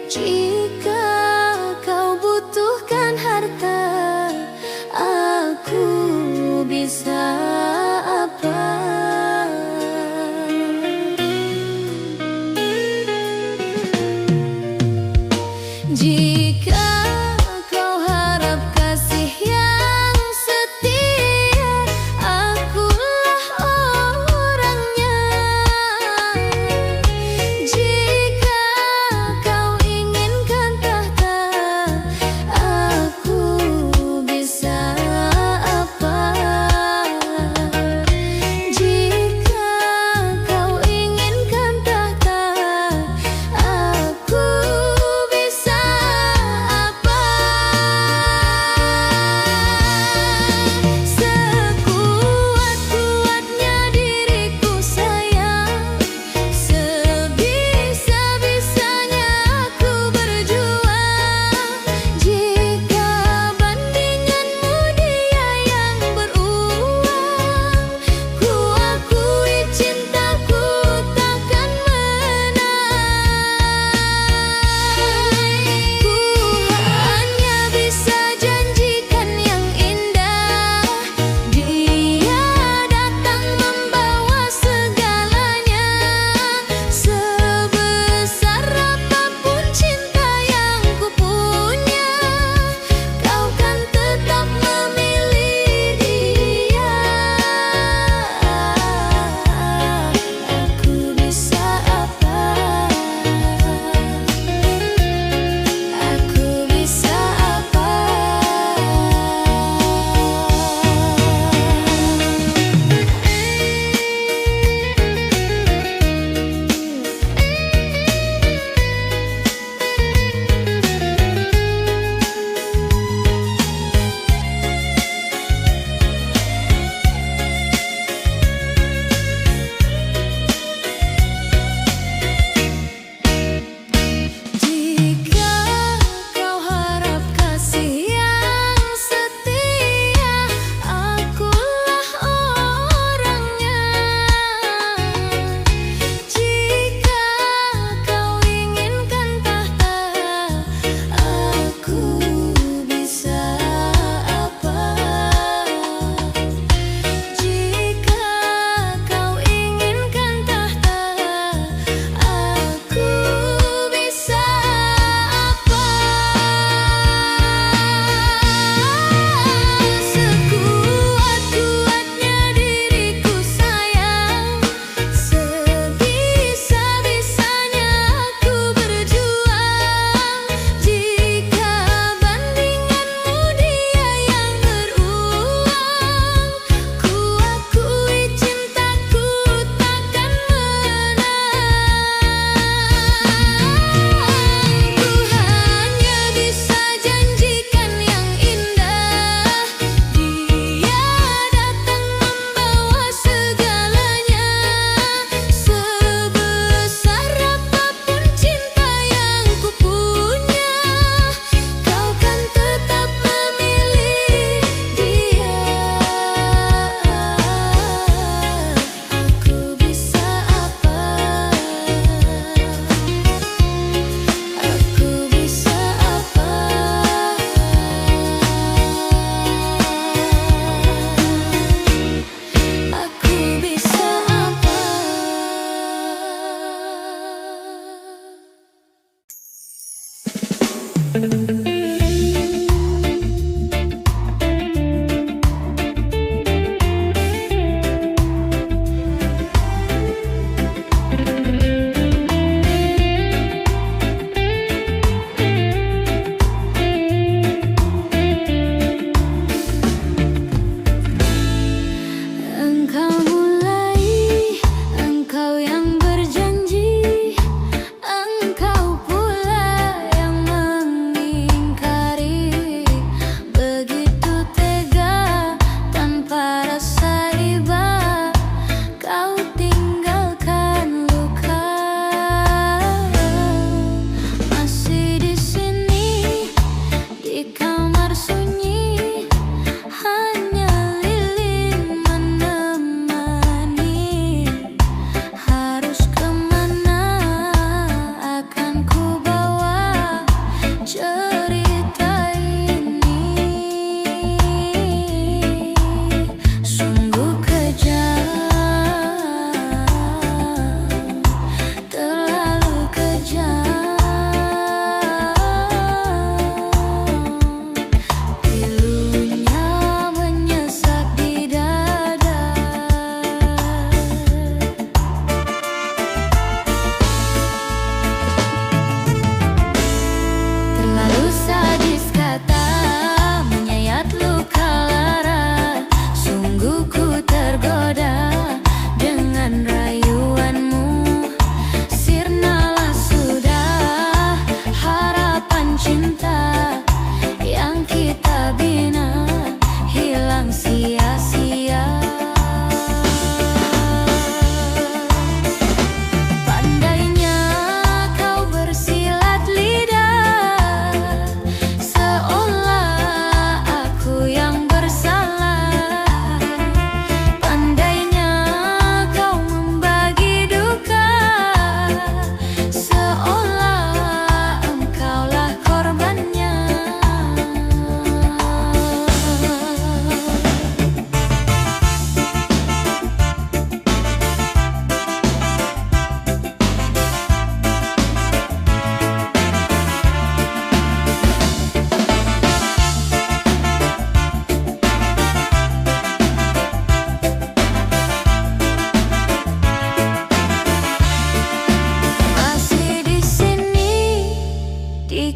Jika kau butuhkan harta, aku bisa apa? Jika kau harap kasih yang setia, akulah orangnya. Jika kau inginkan tahta, aku bisa apa? Jika kau inginkan tahta, aku bisa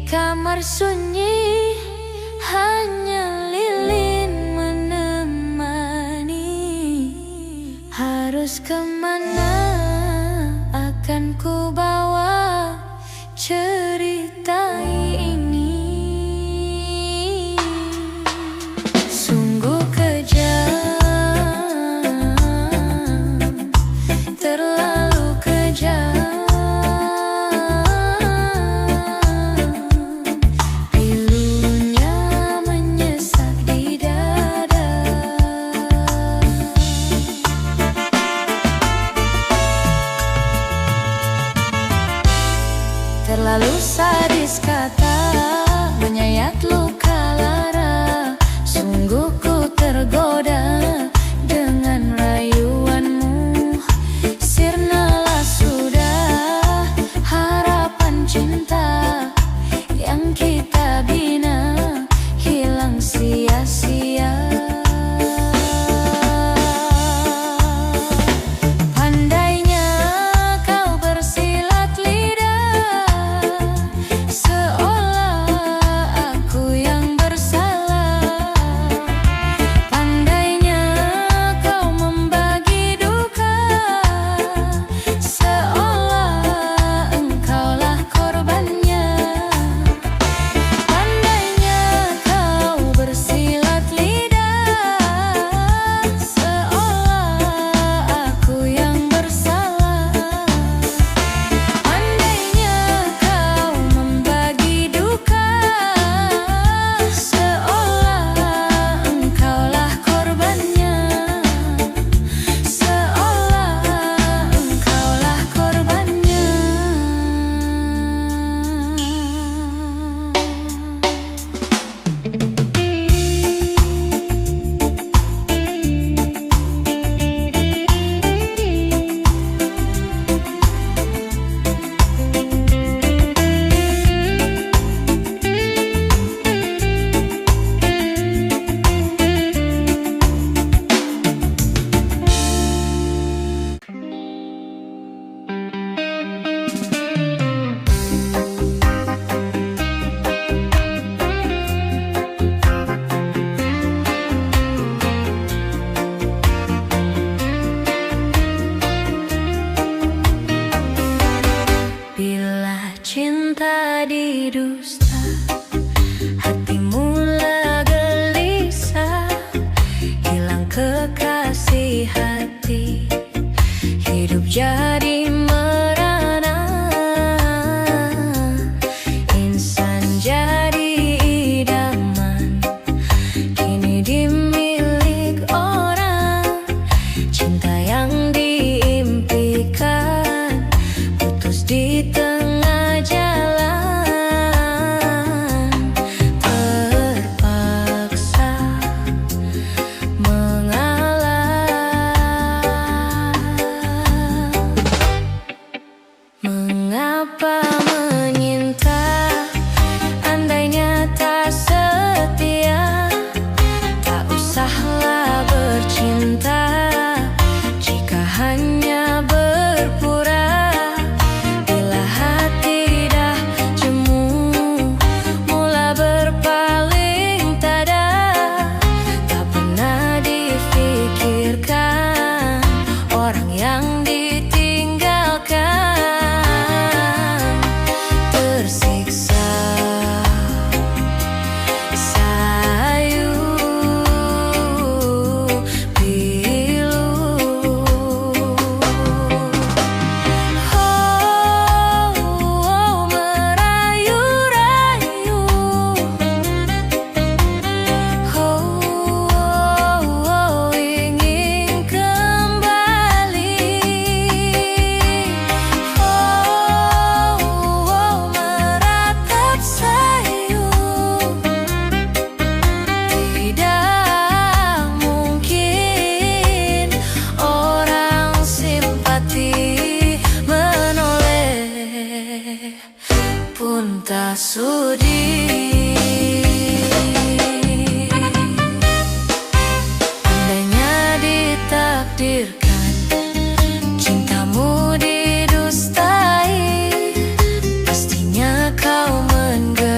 kamar sunyi hanya lilin menemani. Harus kemana akan ku bawa cerita ini? Sungguh kejam, terlalu kejam. Terlalu sadis kata menyayat luka lara. Sungguh ku tergoda dengan rayuanmu. Sirnalah sudah harapan cinta yang kita bina, hilang sia-sia. Cinta didusta, hati mula gelisah, hilang kekasih hati, hidup jadi merana. Insan jadi idaman, kini dimilik orang. Cinta yang diimpikan putus di tengah jalan, terpaksa mengalah. Mengapa menyinta, andainya tak setia? Tak usahlah bercinta jika hanya berpura. Tak sudi. Andainya ditakdirkan cintamu didustai, pastinya kau menggerakkan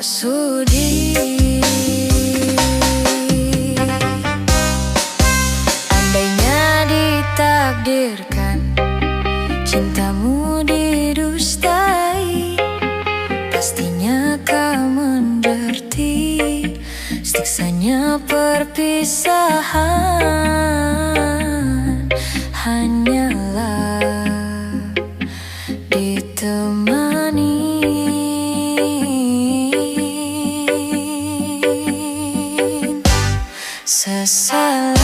sudi. Andainya ditakdirkan cintamu didustai, pastinya kau menderti siksanya perpisahan. Hanyalah ditemani sesalan.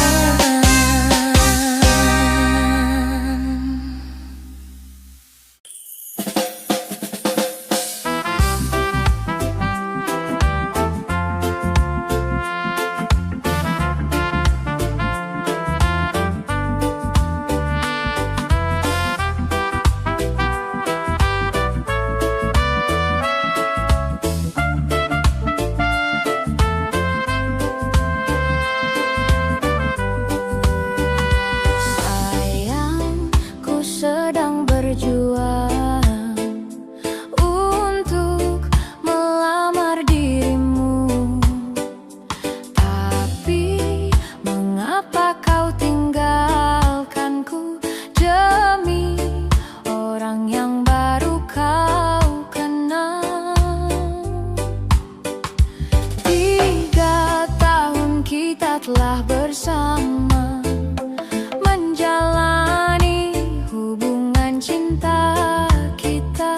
Sedang berjuang untuk melamar dirimu, tapi mengapa kau tinggalkanku demi orang yang baru kau kenal? 3 tahun kita telah bersama menjalani hubungan cinta kita.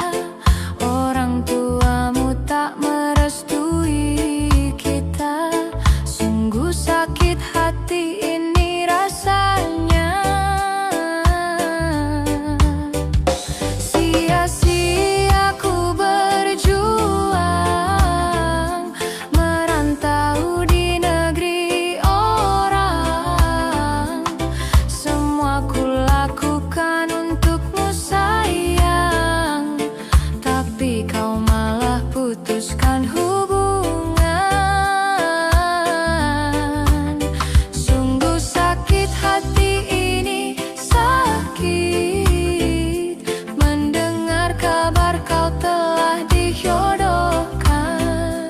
Orang tuamu tak merestui kita. Sungguh sakit hati ini rasanya. Sia-sia ku berjuang merantau di negeri orang. Semua ku lakukan untukmu sayang, tapi kau malah putuskan hubungan. Sungguh sakit hati ini, sakit mendengar kabar kau telah dijodohkan.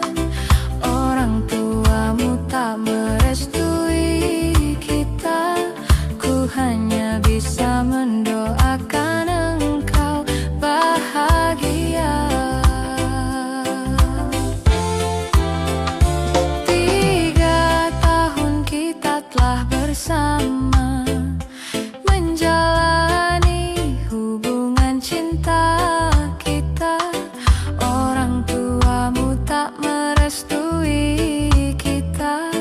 Orang tuamu tak merestui kita. Ku hanya bisa mendoakan engkau bahagia. 3 tahun kita telah bersama menjalani hubungan cinta kita. Orang tuamu tak merestui kita.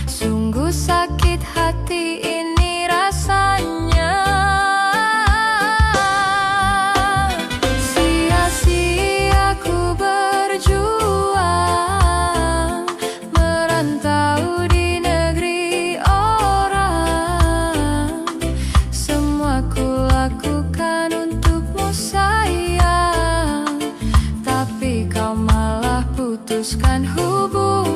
Sungguh sakit hati ini rasanya. Sia-sia ku berjuang merantau di negeri orang. Semua ku lakukan untukmu sayang, tapi kau malah putuskan hubungan.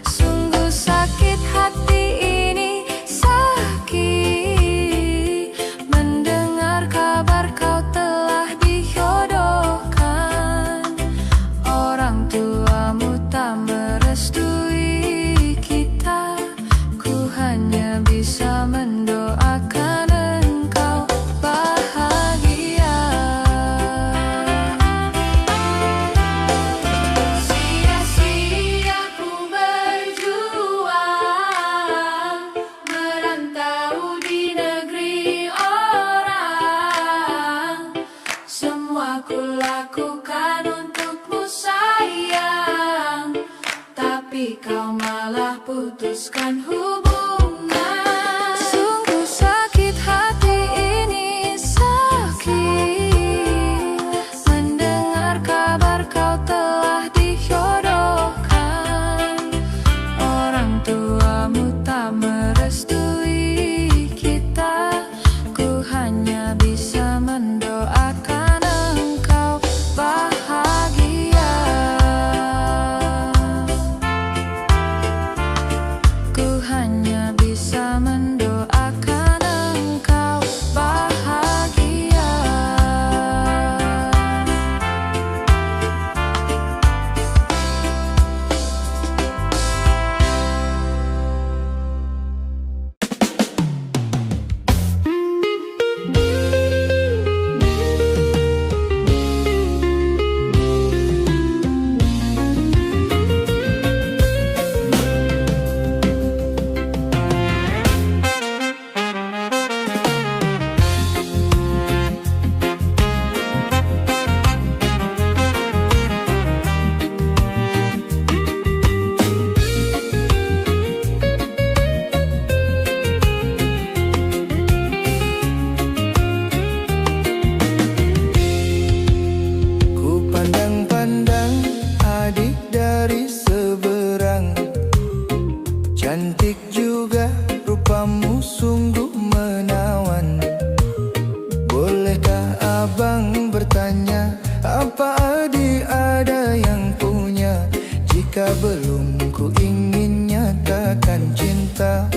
Sungguh sakit hati ini, sakit mendengar kabar kau telah dijodohkan. Orang tuamu tak merestui kita. Ku hanya bisa mendoakan engkau bahagia. Sia-sia ku berjuang merantau di negeri orang. Semua ku lakukan untukmu sayang, tapi kau malah putuskan hubungan. Sungguh sakit hati ini, sakit mendengar kabar kau telah dijodohkan. Orang tuamu tak merestui kita. Ku hanya bisa mendoakan engkau bahagia. Ku hanya bisa Cantik juga rupamu sungguh menawan. Bolehkah abang bertanya, apa adik ada yang punya? Jika belum, ku ingin nyatakan cinta.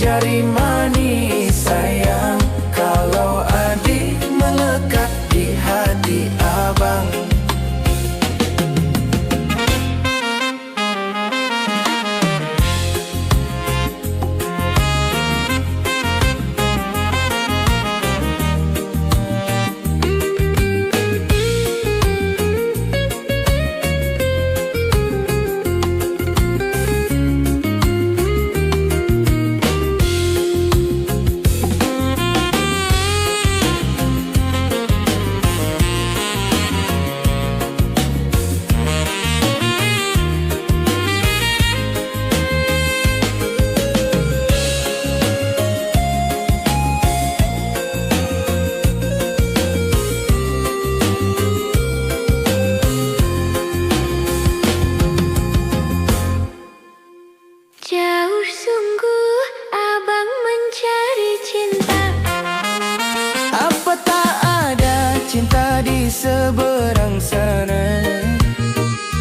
Jari manis sayang, kalau adik melekat di hati abang. Jauh sungguh abang mencari cinta. Apa tak ada cinta di seberang sana?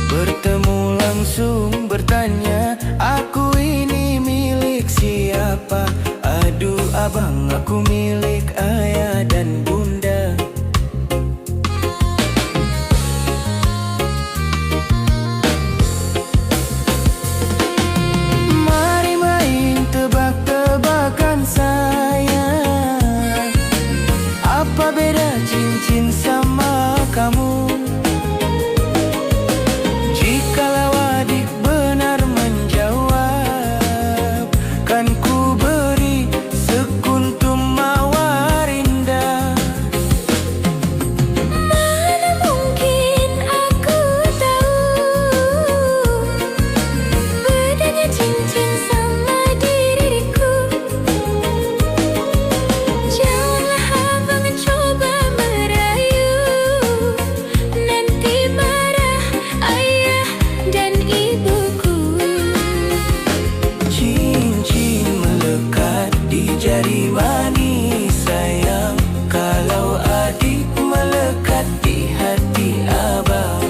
Bertemu langsung bertanya, aku ini milik siapa? Aduh abang, aku milik ayah dan bunda. Tebak-tebakan sayang, apa beda cincin sama kamu? Jikalau adik benar menjawab, kan ku beri sekuntum mawar indah. Mana mungkin aku tahu bedanya cincin sama diriku. Janganlah abang coba merayu, nanti marah ayah dan ibuku. Cincin melekat di jari manis sayang, kalau adik melekat di hati abang.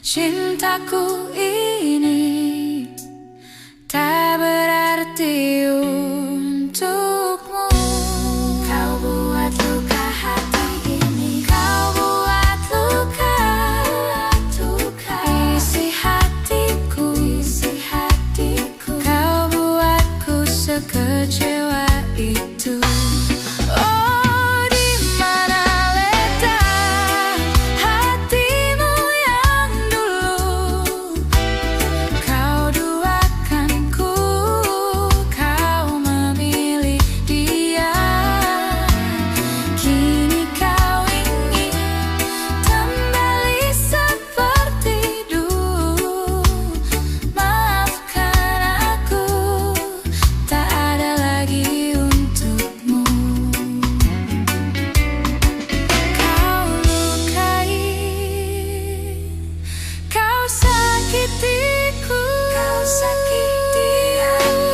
Cintaku ini tak berarti untukmu. Kau buat luka hati ini, kau buat luka isi hatiku, kau buatku sekecewa itu. Oh, di mana letak hatimu yang dulu kau duakanku, kau memilih dia. Kini kau ingin kembali seperti dulu. Maafkan aku, tak ada lagi untukmu. Kau lukai, kau sakitiku, kau sakiti aku.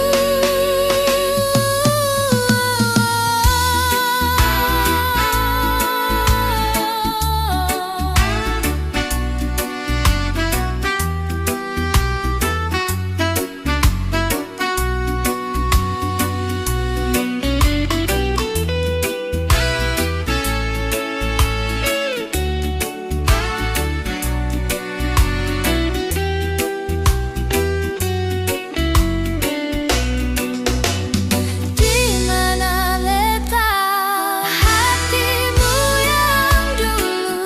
Di mana letak hatimu yang dulu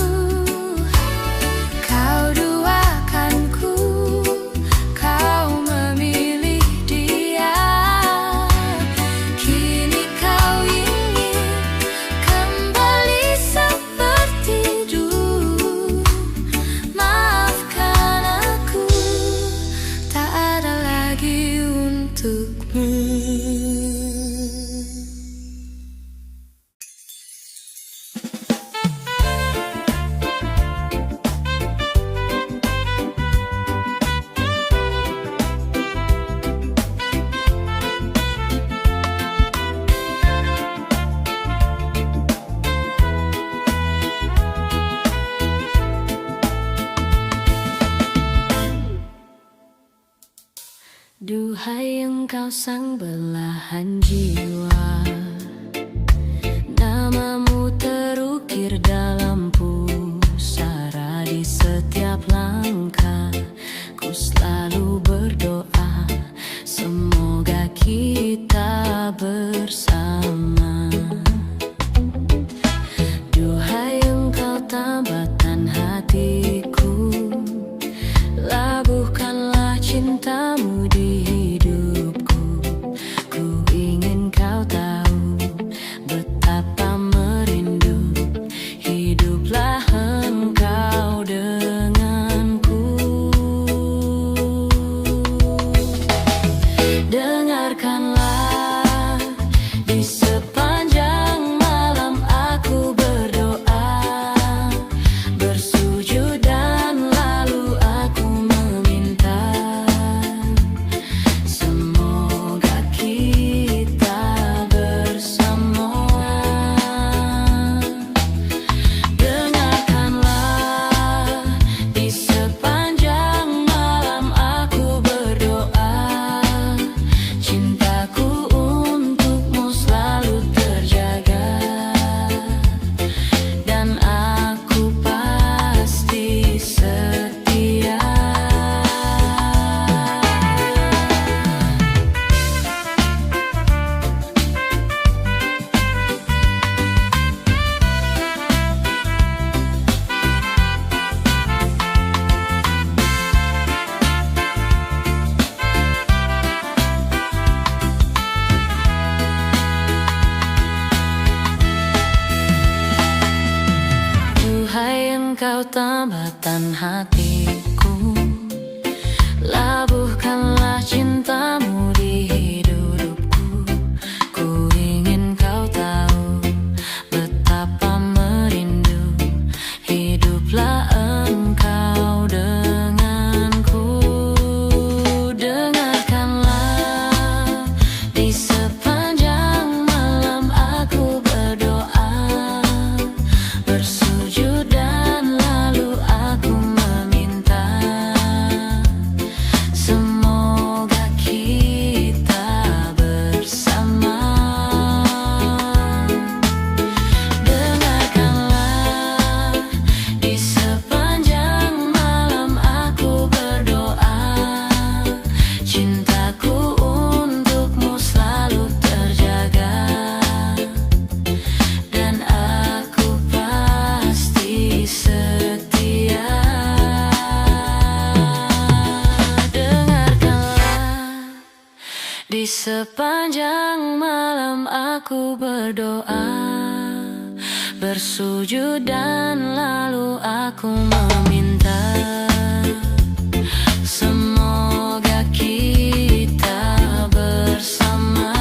kau duakanku, kau memilih dia. Kini kau ingin kembali seperti dulu. Maafkan aku, tak ada lagi untukmu. Duhai engkau sang belahan jiwa, namamu terukir dalam pusara di setiap langkah. Ku selalu berdoa, semoga kita bersama. Duhai engkau tambatan hatiku, labuhkanlah cintamu di hidupku. Ku ingin kau tahu betapa merindu, hiduplah engkau denganku. Dengarkanlah, di sepanjang malam aku berdoa, bersujud dan lalu aku meminta, semoga kita bersama. Dengarkanlah, di sepanjang malam aku berdoa, cintaku untukmu selalu terjaga, dan aku pasti setia. Duhai engkau tambatan hatiku, labuhkanlah cintamu di hidupku. Ku ingin kau tahu betapa merindu, hiduplah engkau denganku. Dengarkanlah, di sepanjang malam aku berdoa, bersujud dan lalu aku meminta, sepanjang malam aku berdoa, bersujud dan lalu aku meminta, semoga kita bersama.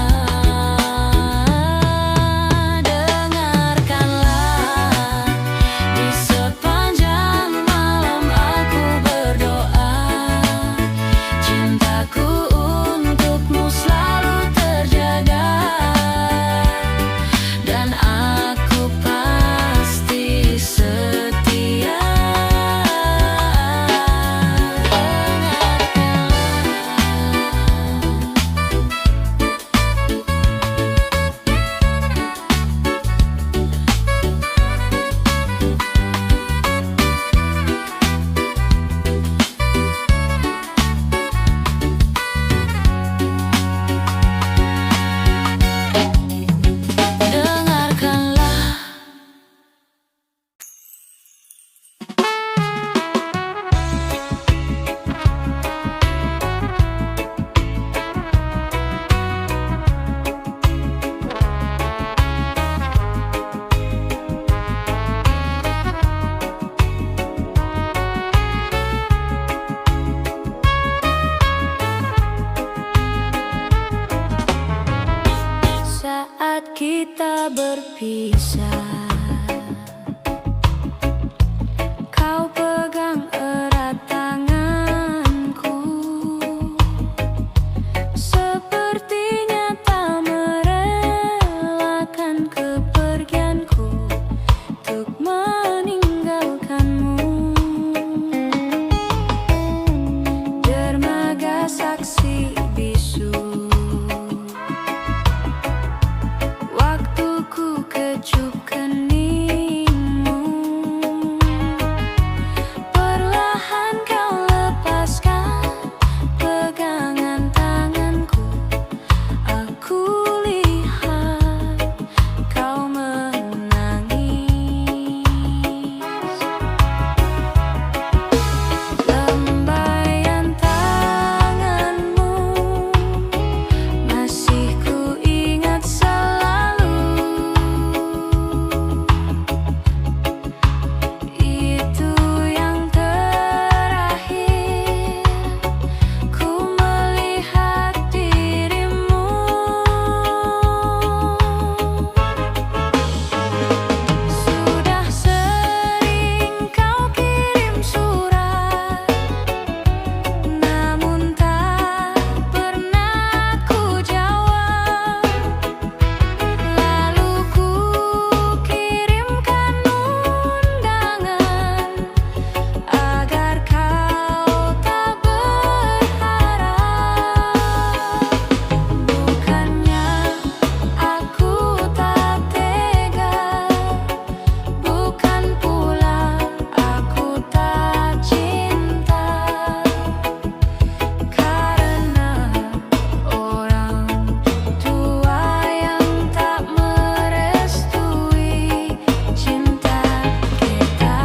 Dengarkanlah, di sepanjang malam aku berdoa, cintaku untukmu selalu terjaga, dan aku pasti setia. Saat kita berpisah, kau pegang erat tanganku, sepertinya tak merelakan kepergianku untuk meninggalkanmu. Dermaga saksi bisu, waktuku kecup keningmu, perlahan kau lepaskan pegangan tanganku. Aku lihat kau menangis, lambaian tanganmu masih ku ingat selalu. Itu yang terakhir ku melihat dirimu. Sudah sering kau kirim surat, namun tak pernah ku jawab. Lalu ku kirimkan undangan agar kau tak berharap. Bukannya aku tak tega, bukan pula aku tak cinta, karena orang tua yang tak merestui cinta kita.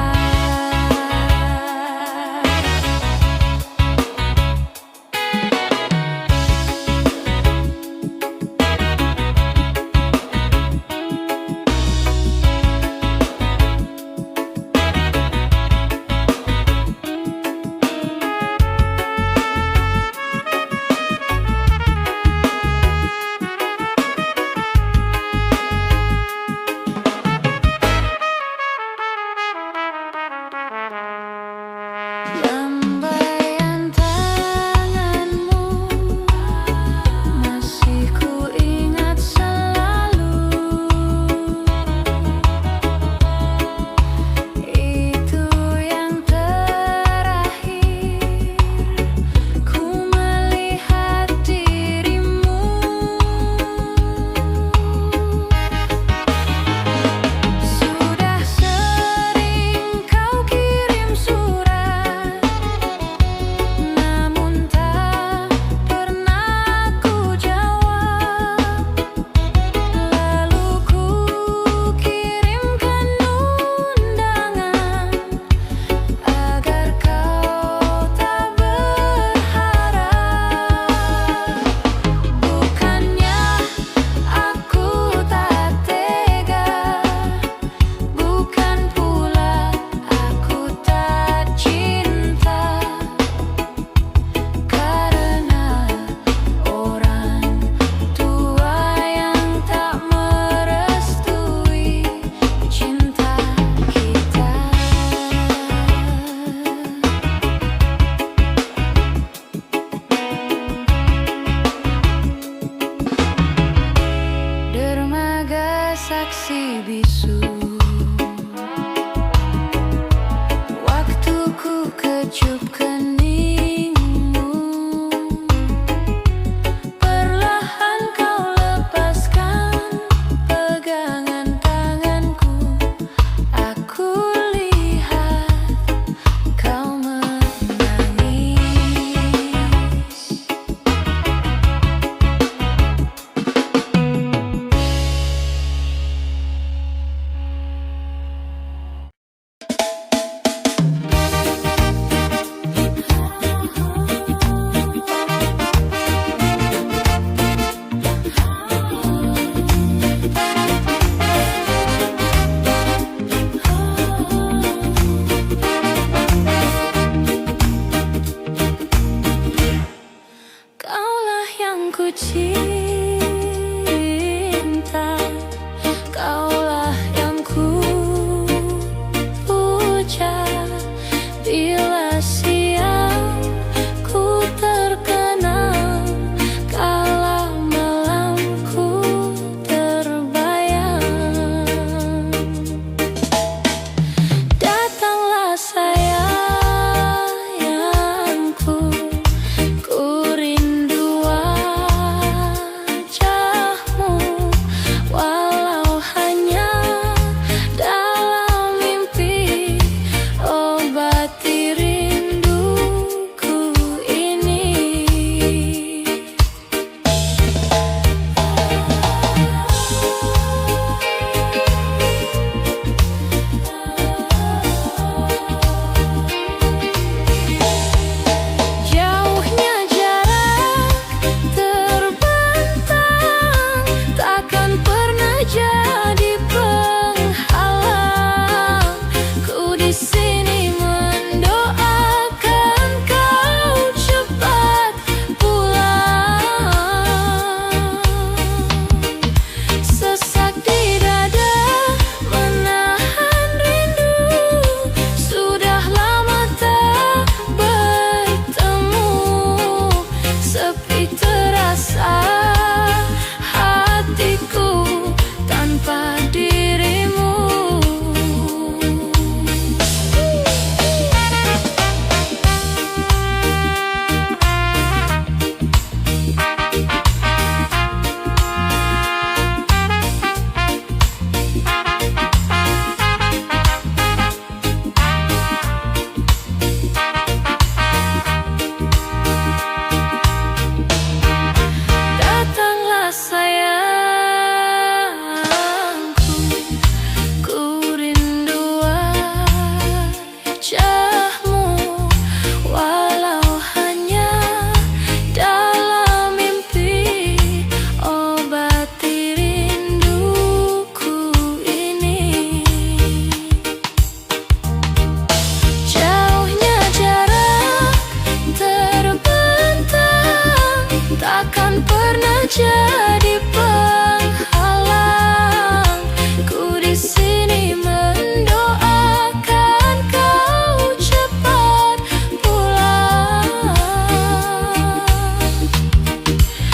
Lambaian tanganmu masih ku ingat selalu. Itu yang terakhir ku melihat dirimu. Sudah sering kau kirim surat, wajahmu, walau hanya dalam mimpi. Obati rinduku ini. Jauhnya jarak terbentang takkan pernah jadi penghalang. Ku di sini mendoakan kau cepat pulang.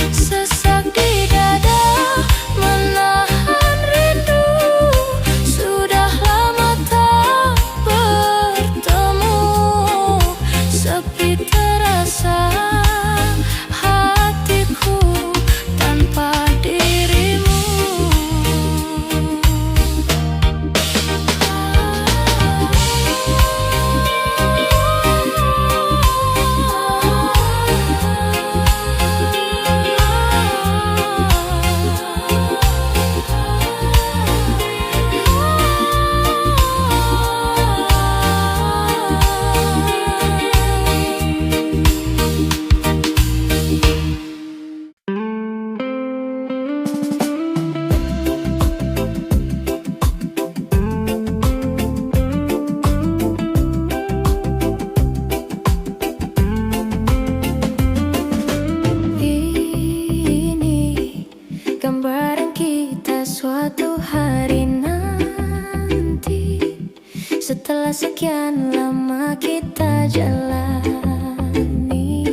Sesak di dada menahan rindu, sudah lama tak bertemu. Sepi terasa hatiku tanpa dirimu. Ini gambaran kita suatu hari nanti, setelah sekian lama kita jalani,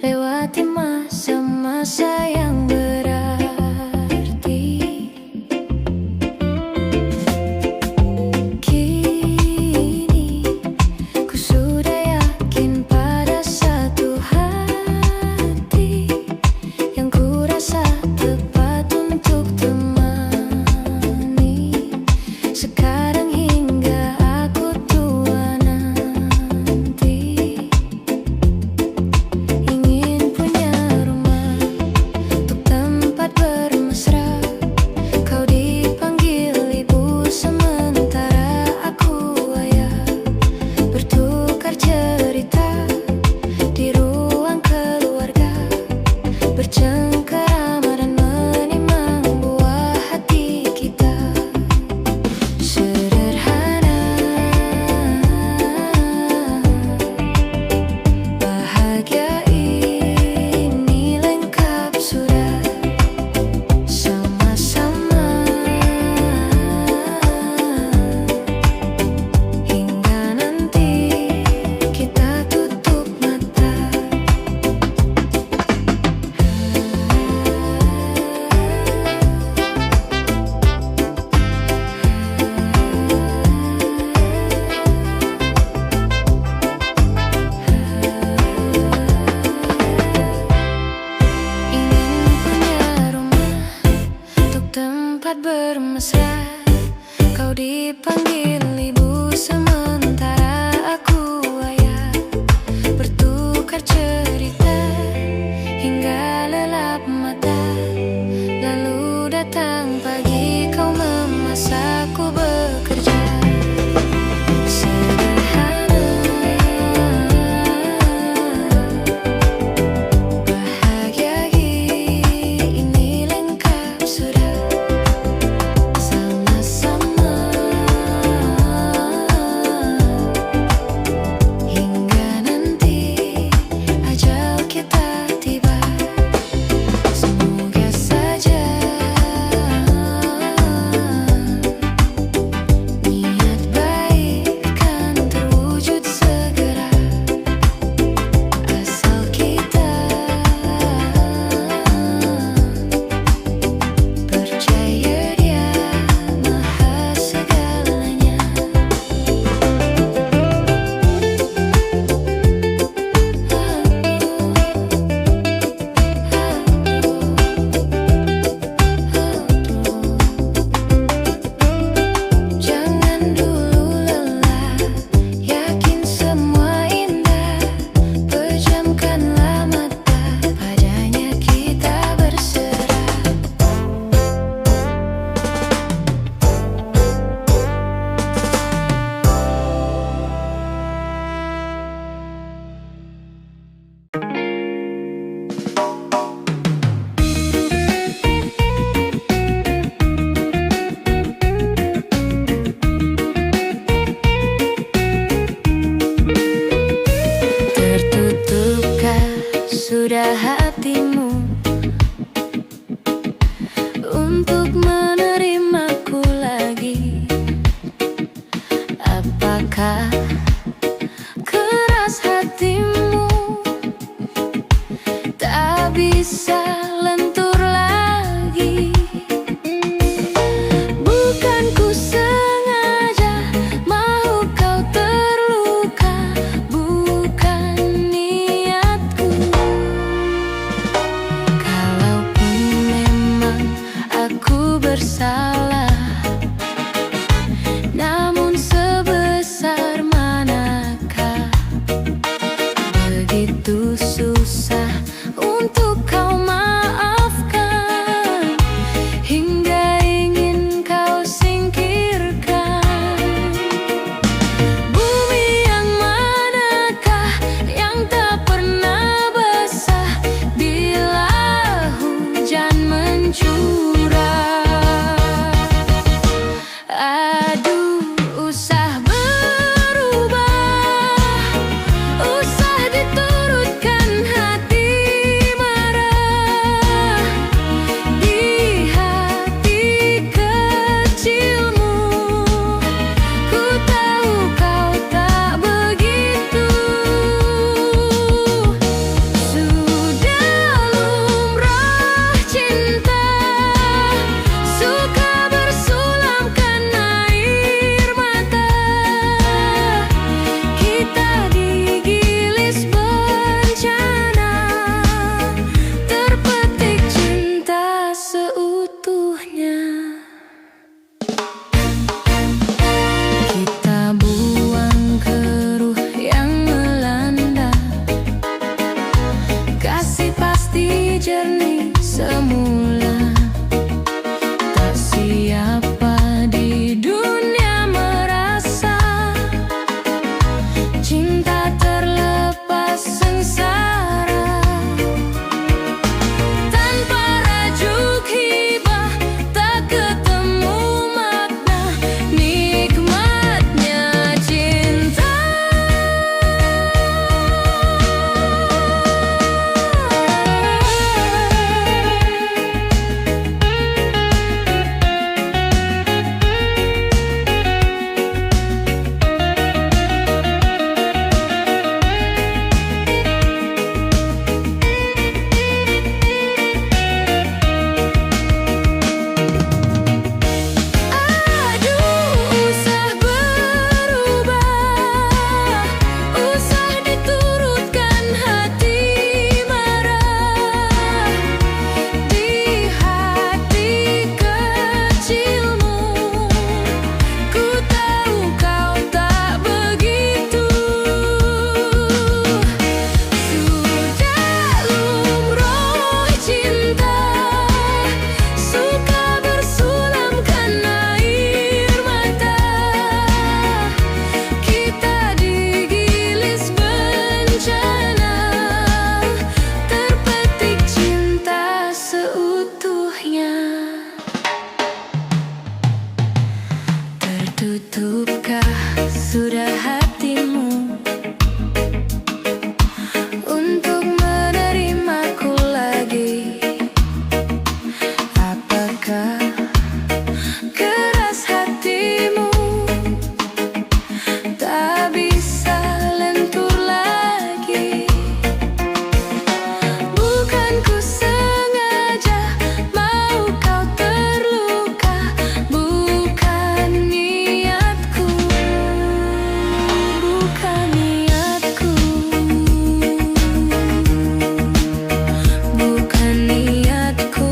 lewati masa-masa yang berarti. Kini ku sudah yakin pada satu hati yang ku rasa tepat untuk temani. Sekarang hingga aku tua nanti, ingin punya rumah untuk tempat keras hatimu, tak bisa lentur lagi. Bukan ku sengaja mau kau terluka, bukan niatku. Kalaupun memang aku bersalah, namun sebesar manakah begitu susah untuk kau maafkan, hingga ingin kau singkirkan. Bumi yang manakah yang tak pernah basah bila hujan mencurah. Aduh, usah berubah, usah diturutkan hati marah. Di hati kecilmu, ku tahu kau tak begitu. Sudah lumrah cinta, suka bersulamkan air mata. Kita digilis bencana, terpetik cinta seutuhnya. Kita buang keruh yang melanda, kasih pasti jernih semula. Tak siapa di dunia merasa cinta terlepas sengsara. Tanpa rajuk hibah, tak ketemu makna nikmatnya cinta. Aduh, usah berubah, usah diturutkan hati marah. Di hati kecilmu, ku tahu kau tak begitu. Sudah lumrah cinta, suka bersulamkan air mata. Kita digilis bencana, terpetik cinta seutuhnya. Tertutupkah sudah hatimu untuk menerimaku lagi? Apakah keras hatimu tak bisa lentur lagi? Bukan ku sengaja mau kau terluka, bukan niatku, bukan niatku, bukan niatku.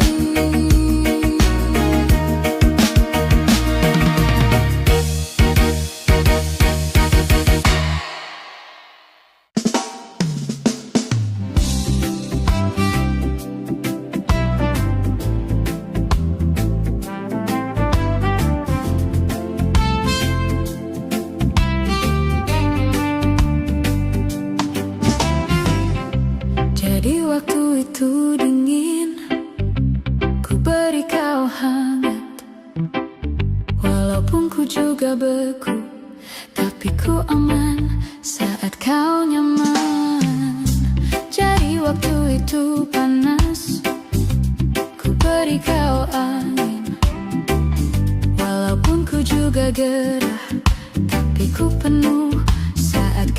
Jadi waktu itu dingin, ku beri kau hangat. Walaupun ku juga beku, tapi ku aman saat kau nyaman. Jadi waktu itu panas, ku beri kau angin. Walaupun ku juga gerah, tapi ku penuh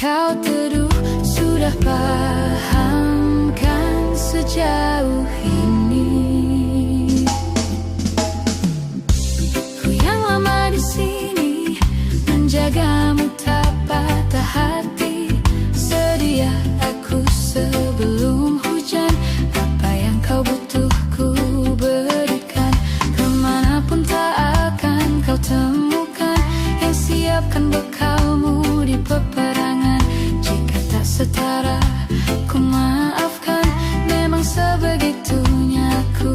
kau teduh, sudah paham kan sejauh ini. Ku yang lama di sini menjagamu tak patah hati. Sedia aku sebelum hujan, apa yang kau butuh ku berikan. Kemanapun tak akan kau temukan yang siapkan bekalmu di peperangan. Jika tak setara ku maafkan, memang sebegitunya aku.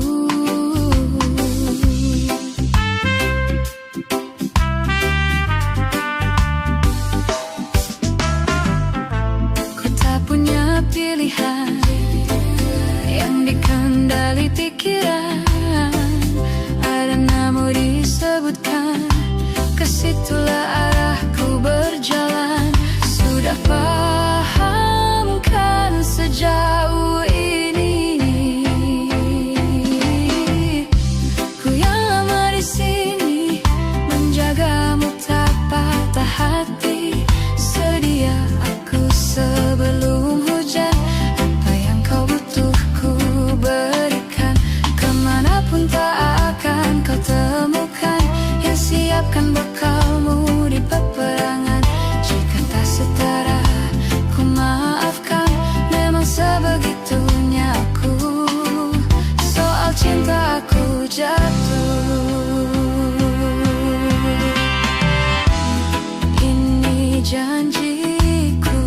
Ku tak punya pilihan yang dikendali pikiran. Ada nama disebutkan, kesitulah arahku berjalan. Sudah paham kan sejauh ini. Ku yang lama di sini menjagamu tak patah hati. Sedia aku sebelum hujan, apa yang kau butuh ku berikan. Kemanapun tak akan kau temukan yang siapkan bekalmu di peperangan. Jika tak setara ku maafkan, memang sebegitunya aku. Soal cinta aku jatuh. Ini janjiku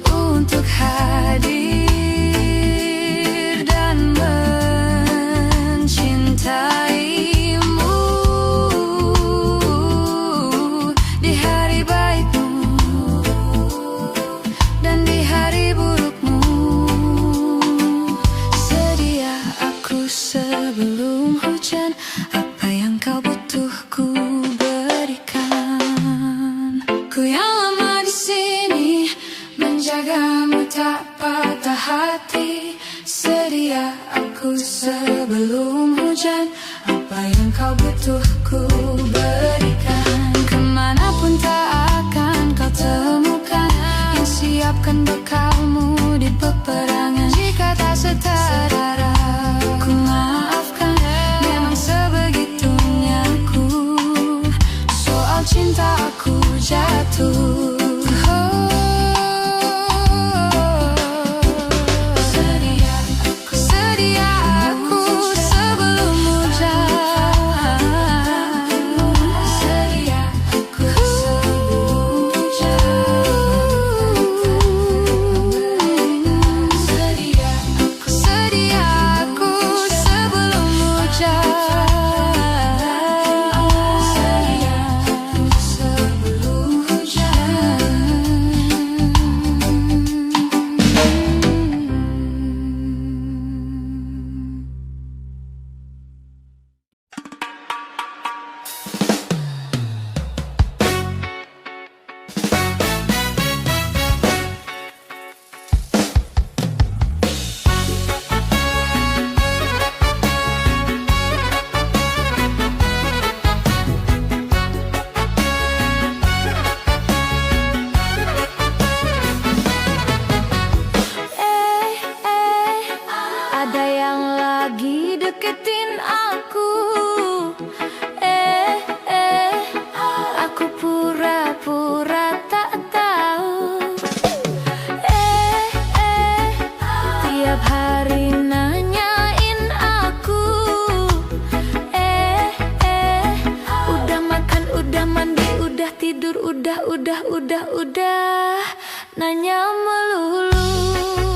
untuk hadir dan mencintaimu di hari baikmu dan di hari burukmu. Sedia aku sebelum hujan, apa yang kau butuh ku berikan. Ku yang lama di sini menjagamu tak patah hati. Sedia aku sebelum hujan, apa yang kau butuh ku berikan. Kemanapun tak akan kau temukan yang siapkan bekalmu di peperangan. Jika tak setara ku maafkan, memang sebegitunya aku. Soal cinta aku jatuh. Sedia aku sebelum hujan. Sedia aku sebelum hujan. Sedia aku sebelum hujan. Sedia aku sebelum hujan. Ada yang lagi deketin aku. Aku pura-pura tak tahu. Tiap hari nanyain aku. Udah makan, udah mandi, udah tidur, udah. Nanya melulu.